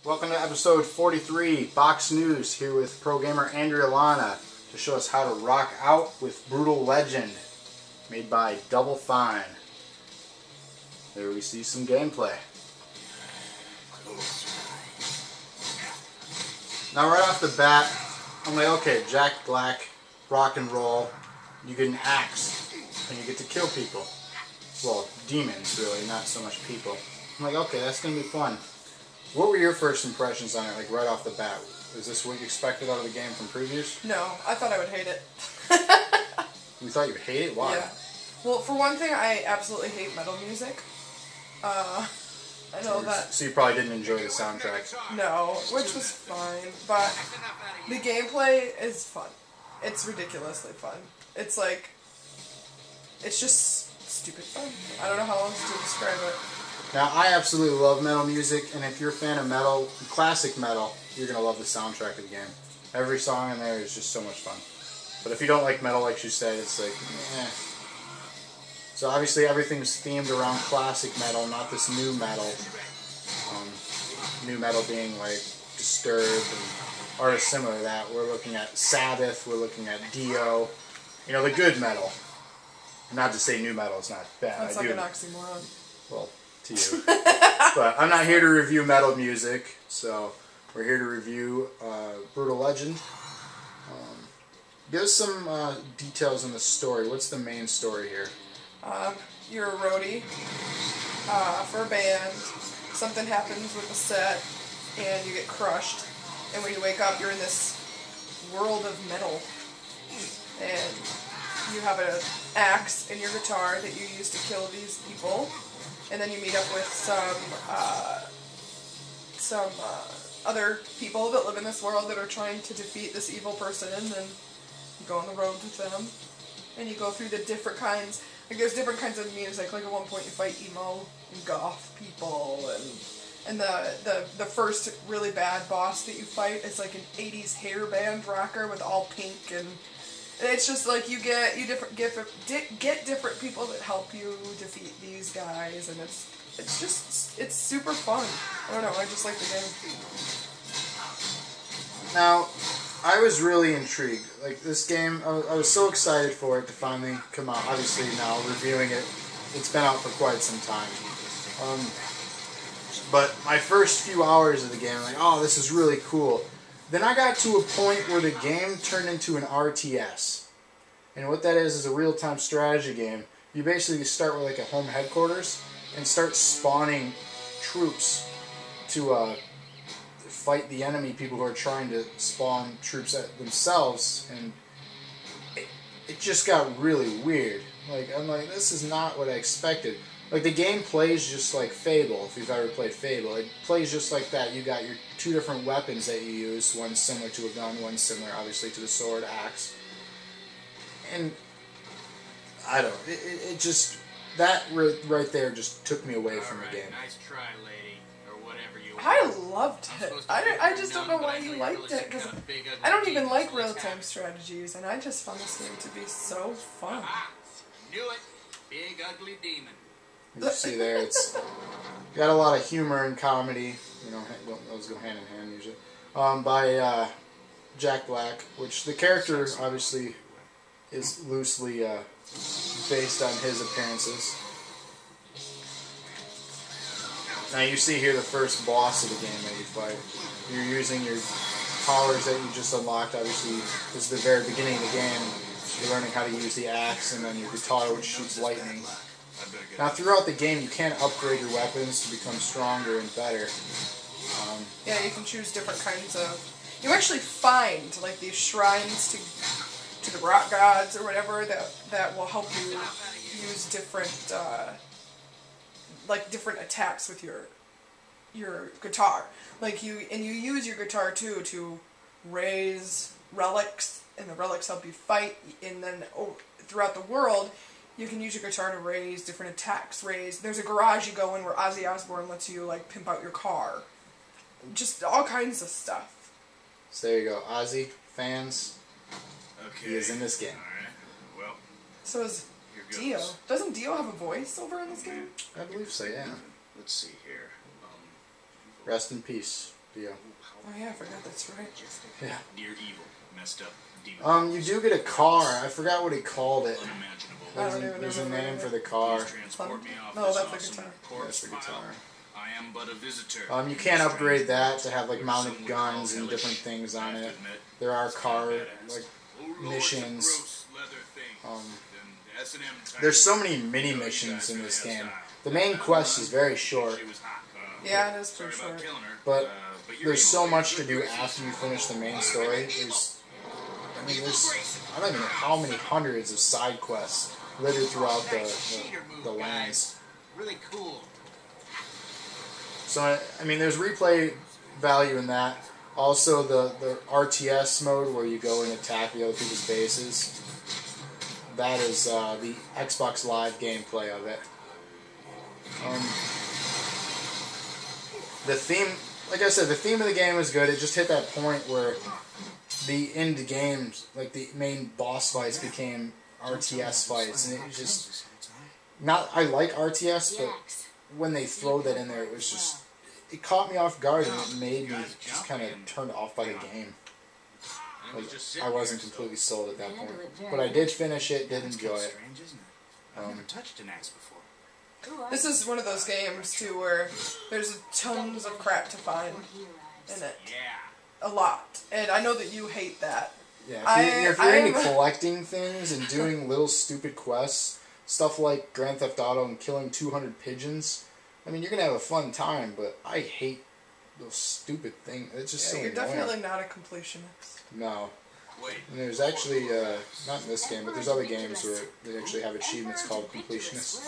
Welcome to episode 43, Box News, here with pro gamer Andrea Lana to show us how to rock out with Brutal Legend, made by Double Fine. There we see some gameplay. Now right off the bat, I'm like, okay, Jack Black, rock and roll, you get an axe, and you get to kill people. Well, demons really, not so much people. I'm like, okay, that's going to be fun. What were your first impressions on it, like right off the bat? Is this what you expected out of the game from previews? No, I thought I would hate it. You thought you would hate it? Why? Yeah. Well, for one thing, I absolutely hate metal music. I know that... So you probably didn't enjoy the soundtrack? No, which was fine, but the gameplay is fun. It's ridiculously fun. It's like... It's just stupid fun. I don't know how else to describe it. Now, I absolutely love metal music, and if you're a fan of metal, classic metal, you're going to love the soundtrack of the game. Every song in there is just so much fun. But if you don't like metal, like you said, it's like, eh. So obviously everything's themed around classic metal, not this new metal. New metal being like Disturbed and artists similar to that. We're looking at Sabbath, we're looking at Dio. You know, the good metal. Not to say new metal is not bad. That's like an oxymoron. Well, to you. But I'm not here to review metal music, so we're here to review Brutal Legend. Give us some details on the story. What's the main story here? You're a roadie for a band. Something happens with the set, and you get crushed. And when you wake up, you're in this world of metal. And you have an axe and your guitar that you use to kill these people. And then you meet up with some other people that live in this world that are trying to defeat this evil person, and you go on the road with them, and you go through the different kinds, like there's different kinds of music, like at one point you fight emo and goth people, and the first really bad boss that you fight is like an 80s hair band rocker with all pink, and it's just like you get different people that help you defeat these guys, and it's super fun. I don't know, I just like the game. Now, I was really intrigued. Like this game, I was so excited for it to finally come out. Obviously now reviewing it, it's been out for quite some time. But my first few hours of the game, I'm like, oh, this is really cool. Then I got to a point where the game turned into an RTS. And what that is a real-time strategy game. You basically start with like a home headquarters and start spawning troops to fight the enemy, people who are trying to spawn troops at themselves. And it just got really weird. Like, I'm like, this is not what I expected. Like, the game plays just like Fable, if you've ever played Fable. It plays just like that. You got your two different weapons that you use. One's similar to a gun, one's similar, obviously, to the sword, axe. And, I don't know, it just, that right there just took me away from the game. Nice try, lady, or whatever you want. I loved it. I just don't know why you liked it, because I don't even like real-time strategies, and I just found this game to be so fun. Knew it. Big ugly demon. You see there, it's got a lot of humor and comedy, you know, those go hand in hand usually, by Jack Black, which the character obviously is loosely based on his appearances. Now you see here the first boss of the game that you fight. You're using your powers that you just unlocked. Obviously, this is the very beginning of the game. You're learning how to use the axe and then your guitar, which shoots lightning. Now, throughout the game, you can upgrade your weapons to become stronger and better. Yeah, you can choose different kinds of... You actually find, like, these shrines to the rock gods or whatever that will help you use different, different attacks with your guitar. Like, you use your guitar, too, to raise relics, and the relics help you fight, and then throughout the world... You can use your guitar to raise different attacks. There's a garage you go in where Ozzy Osbourne lets you, like, pimp out your car. Just all kinds of stuff. So there you go. Ozzy, fans. Okay. He is in this game. Alright. Well. So is Dio. Doesn't Dio have a voice over in this game? I believe so, yeah. Let's see here. Rest in peace. deal. Oh yeah, I forgot that's right. Yeah. Near evil, messed up demon. You do get a car. I forgot what he called it. Unimaginable. I don't even There's a remember name it. for the car. Please transport me off No, this that's the awesome guitar. corpse That's the guitar. pile. I am but a visitor. You can upgrade that to have like mounted guns and different things on it. There are car like missions. There's so many mini missions in this game. The main quest is very short, Yeah, it is pretty short. but there's so much to do after you finish the main story. There's I don't even know how many hundreds of side quests littered throughout the lands. Really cool. So I mean, there's replay value in that. Also, the RTS mode where you go and attack the other people's bases. That is the Xbox Live gameplay of it. The theme, like I said, the theme of the game is good. It just hit that point where the end games, like the main boss fights, became RTS fights, and it was just not. I like RTS, but when they throw that in there, it was just. It caught me off guard, and it made me just kind of turned off by the game. Like, I wasn't completely sold at that point, but I did finish it, did enjoy it. I've never touched an axe before. This is one of those games too where there's tons of crap to find in it. Yeah. A lot, and I know that you hate that. Yeah, if you're into collecting things and doing little stupid quests, stuff like Grand Theft Auto and killing 200 pigeons. I mean, you're gonna have a fun time, but I hate those stupid things. It's just so you're annoying. definitely not a completionist. No. And there's actually, not in this game, but there's other games where they actually have achievements called completionists.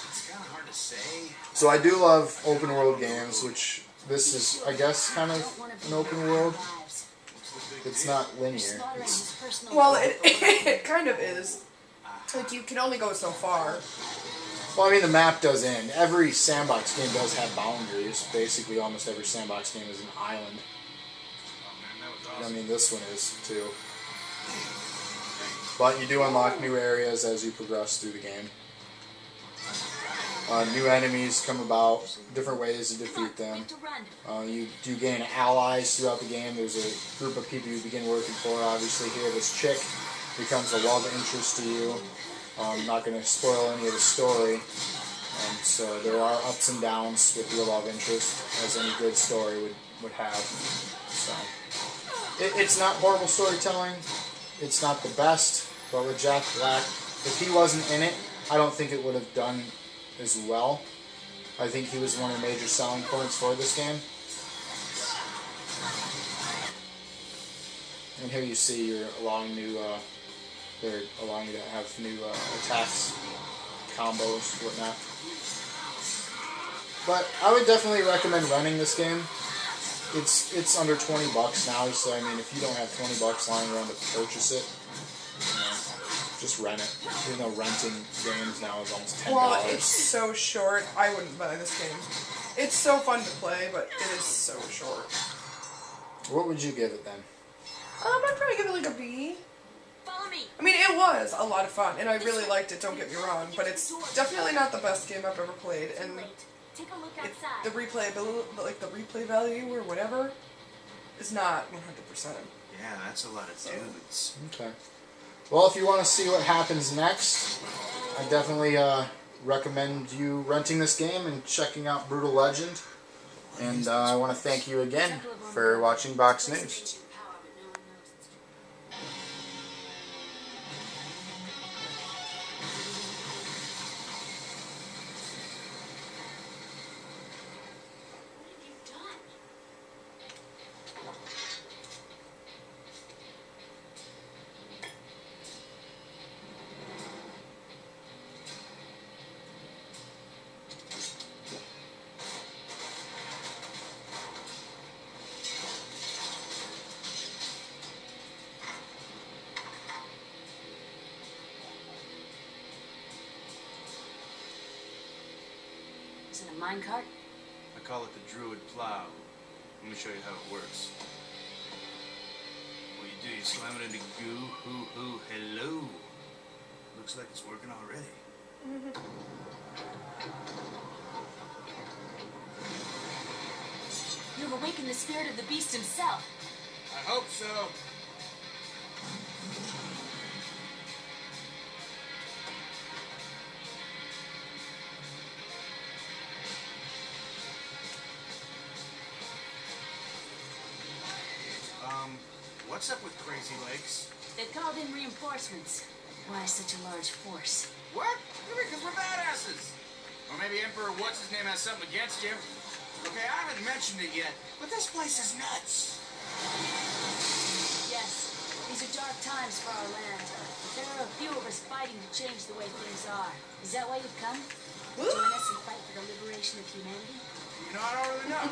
It's kind of hard to say. So I do love open world games, which this is, I guess, kind of an open world. It's not linear. Well, it kind of is. Like, you can only go so far. Well, I mean, the map does end. Every sandbox game does have boundaries. Basically, almost every sandbox game is an island. I mean, this one is, too. But you do unlock new areas as you progress through the game. New enemies come about, different ways to defeat them. You do gain allies throughout the game. There's a group of people you begin working for. Obviously, here, this chick becomes a love interest to you. I'm not going to spoil any of the story. So there are ups and downs with your love interest, as any good story would have. So it's not horrible storytelling. It's not the best, but with Jack Black, if he wasn't in it, I don't think it would have done as well. I think he was one of the major selling points for this game. And here you see you're allowing new. They're allowing you to have new attacks, combos, whatnot. But I would definitely recommend renting this game. It's under $20 now, so I mean, if you don't have $20 lying around to purchase it, just rent it. Even though renting games now is almost $10. Well, it's so short. I wouldn't buy this game. It's so fun to play, but it is so short. What would you give it then? I'd probably give it like a B. Follow me. I mean, it was a lot of fun, and I really liked it, don't get me wrong, but it's definitely not the best game I've ever played, and Take a look the outside. replayability, like the replay value or whatever, is not 100%. Yeah, that's a lot of dudes. Okay. Well, if you want to see what happens next, I definitely recommend you renting this game and checking out Brutal Legend. And I want to thank you again for watching Box News. Is it a minecart? I call it the Druid Plow. Let me show you how it works. What you do, you slam it into goo, hoo, hello. Looks like it's working already. You're will awaken the spirit of the beast himself. I hope so. What's up with Crazy Legs? They've called in reinforcements. Why such a large force? What? Because we're badasses. Or maybe Emperor What's-His-Name has something against you. Okay, I haven't mentioned it yet, but this place is nuts. Yes, these are dark times for our land. But there are a few of us fighting to change the way things are. Is that why you've come? Join us and fight for the liberation of humanity? You know, I don't really know.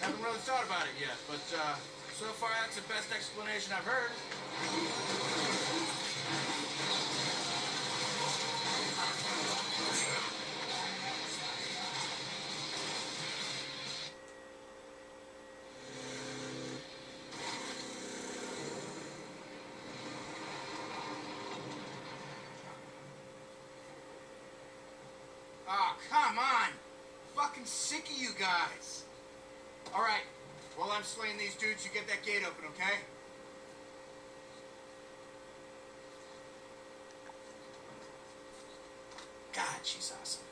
Haven't really thought about it yet, but so far that's the best explanation I've heard. Oh, come on! Fucking sick of you guys. All right, while I'm slaying these dudes, you get that gate open, okay? God, she's awesome.